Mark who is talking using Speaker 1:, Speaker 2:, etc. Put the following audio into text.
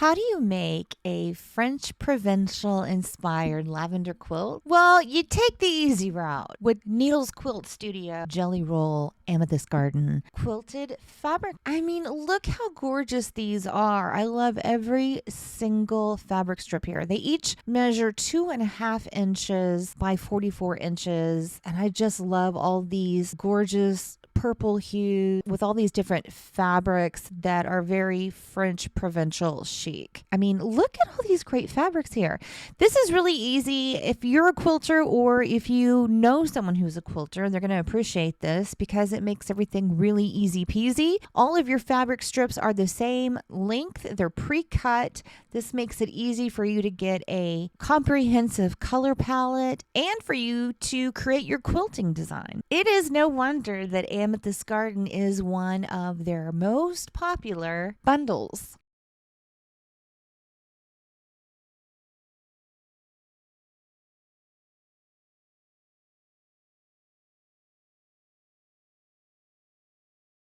Speaker 1: How do you make a French Provincial inspired lavender quilt? Well, you take the easy route with Needles Quilt Studio Jelly Roll Amethyst Garden quilted fabric. I mean, look how gorgeous these are. I love every single fabric strip here. They each measure 2.5 inches by 44 inches. And I just love all these gorgeous purple hue with all these different fabrics that are very French provincial chic. I mean, look at all these great fabrics here. This is really easy. If you're a quilter or if you know someone who's a quilter, they're going to appreciate this because it makes everything really easy peasy. All of your fabric strips are the same length. They're pre-cut. This makes it easy for you to get a comprehensive color palette and for you to create your quilting design. It is no wonder that Amethyst Garden is one of their most popular bundles.